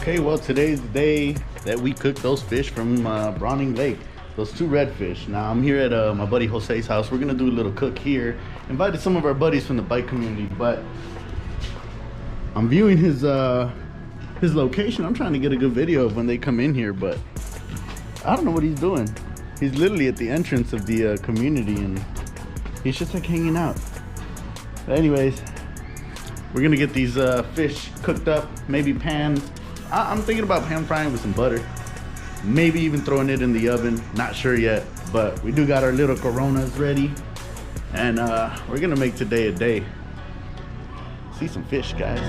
Okay, well, today's the day that we cooked those fish from Braunig Lake, those two redfish. Now I'm here at my buddy Jose's house. We're gonna do a little cook here. Invited some of our buddies from the bike community, but I'm viewing his location. I'm trying to get a good video of when they come in here, but I don't know what he's doing. He's literally at the entrance of the community, and he's just like hanging out. But anyways, we're gonna get these fish cooked up, maybe panned. I'm thinking about pan frying with some butter. Maybe even throwing it in the oven, not sure yet. But we do got our little Coronas ready. And we're gonna make today a day. See some fish, guys.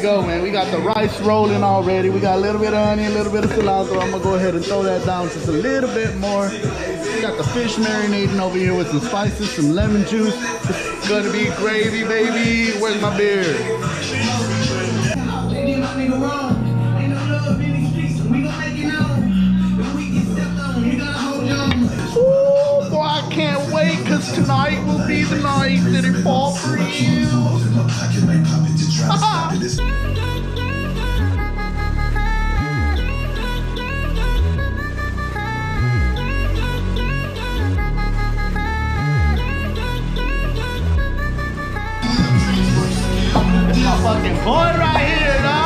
Man, we got the rice rolling already. We got a little bit of onion, a little bit of cilantro. I'm gonna go ahead and throw that down just a little bit more. We got the fish marinating over here with some spices, some lemon juice. It's gonna be gravy, baby. Where's my beer? Ooh, boy, I can't wait, because tonight will be the night that it falls for you. My fucking boy right here, dog.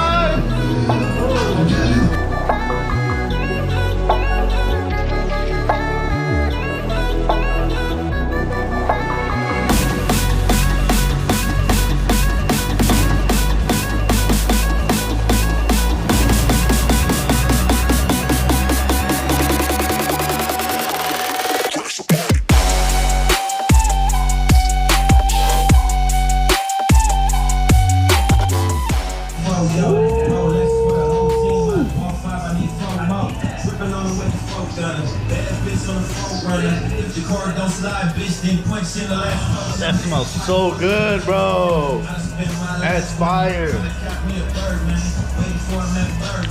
That smells so good, bro. That's fire.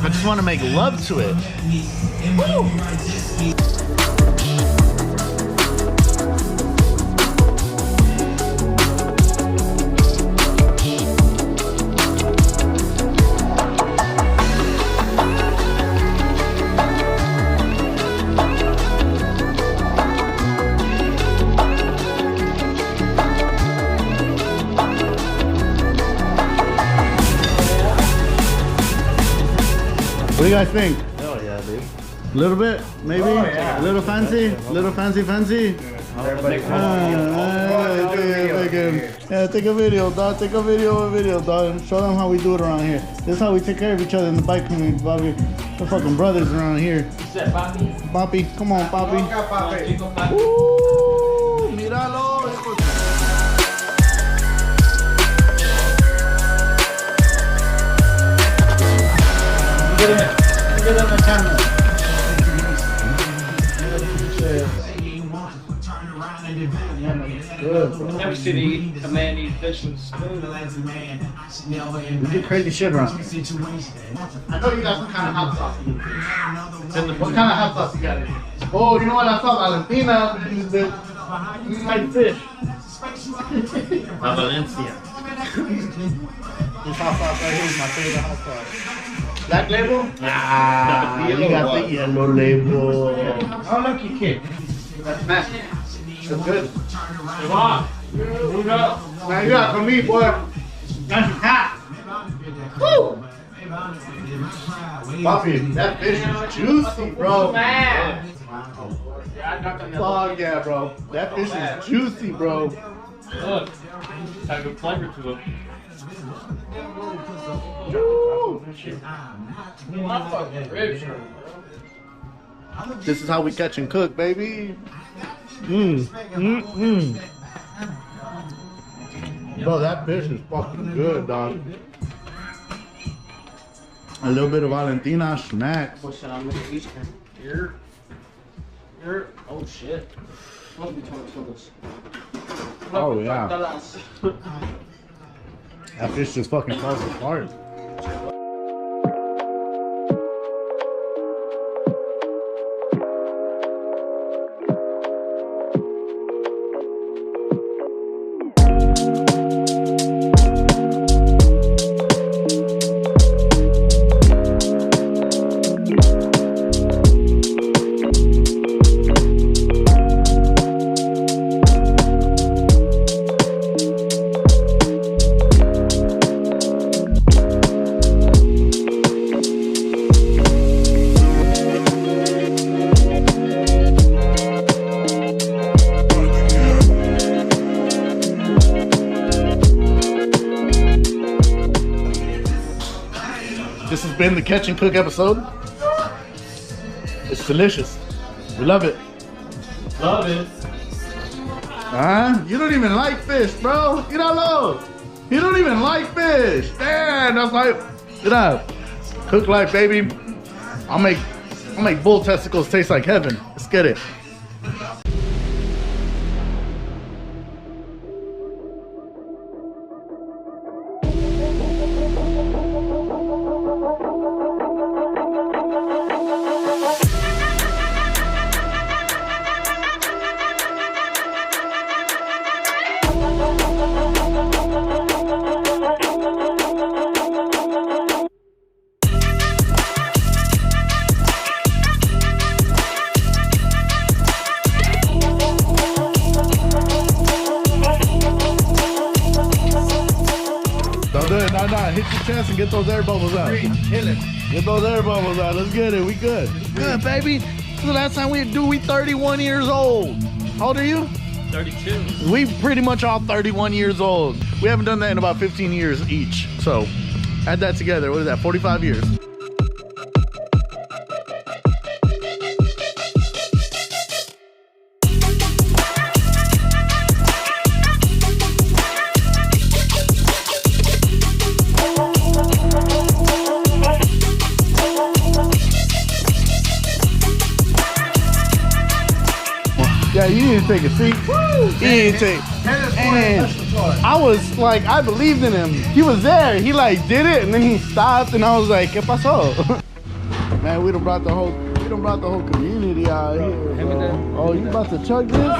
I just want to make love to it. Woo. What do you guys think? Oh yeah, dude. A little bit, maybe? Oh, yeah. A little fancy? A little fancy? Yeah, take a video, dog. Take a video, dog. Show them how we do it around here. This is how we take care of each other in the bike community, Bobby. We're fucking brothers around here. What's that, Papi? Papi, come on, Papi. Papi. Ooh, míralo. Get in the camera. Good, bro. I've never seen a man eat fish with a spoon. We do crazy shit around. I know you got some kind of hot sauce. What kind of hot sauce you got in here? Oh, you know what I saw? Valentina. You like fish. Valencia. This hot sauce right here is my favorite hot sauce. Black label? Nah, you got the yellow label. Oh, look, you kid. That's nasty. That's good. Come on. Move up. Now you got for me, boy. That's hot. Woo! Poppy, that fish is juicy, bro. Man. Yeah, I knocked on that. Fuck yeah, bro. That fish is juicy, bro. Look. Got a good flavor to it. My fucking ribs are. This is how we catch and cook, baby. Bro, that fish is fucking good, dog. A little bit of Valentina snacks. What's that? I'm gonna eat here. Here. Oh shit. Must be $20. Oh yeah. That fish just fucking falls apart. This has been the Catch and Cook episode. It's delicious. We love it. Love it. Huh? You don't even like fish, bro. You don't know. You don't even like fish. Damn, that's like, get up. Cook life, baby. I'll make bull testicles taste like heaven. Let's get it. Nah, hit your chest and get those air bubbles out. Get those air bubbles out. Let's get it. We good. Good, baby. This is the last time we 31 years old. How old are you? 32. We pretty much all 31 years old. We haven't done that in about 15 years each. So add that together. What is that? 45 years. Yeah, you need to take a seat. You need to take. And I was like, I believed in him. He was there. He like did it, and then he stopped, and I was like, ¿Qué pasó? Man, we done brought the whole community out here. Bro. Oh, you about to chug this?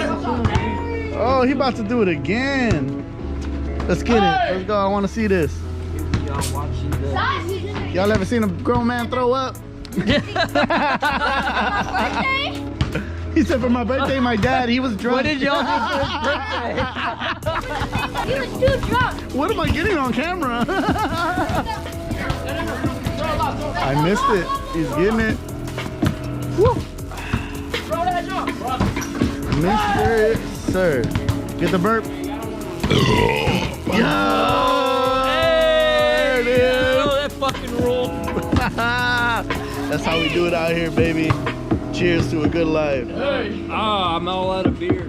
Oh, he about to do it again. Let's get it. Let's go. I want to see this. Y'all ever seen a grown man throw up? He said for my birthday, my dad, he was drunk. What did y'all do for his birthday? He was too drunk. What am I getting on camera? I missed it. He's getting it. Woo. Mr. Sir. Get the burp. Yo! There it is. Oh, that fucking rule. That's how we do it out here, baby. Cheers to a good life. Hey. Ah, I'm all out of beer.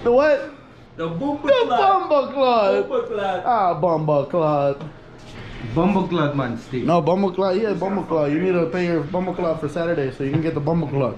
The what? The bumbo The clot. bumbleclot. Bumbo clot. Ah, bumbleclot. Bumbleclot man, Steve. No, bumbleclot. Yeah, bumbleclot. You need to pay your bumbleclot for Saturday so you can get the bumbleclot.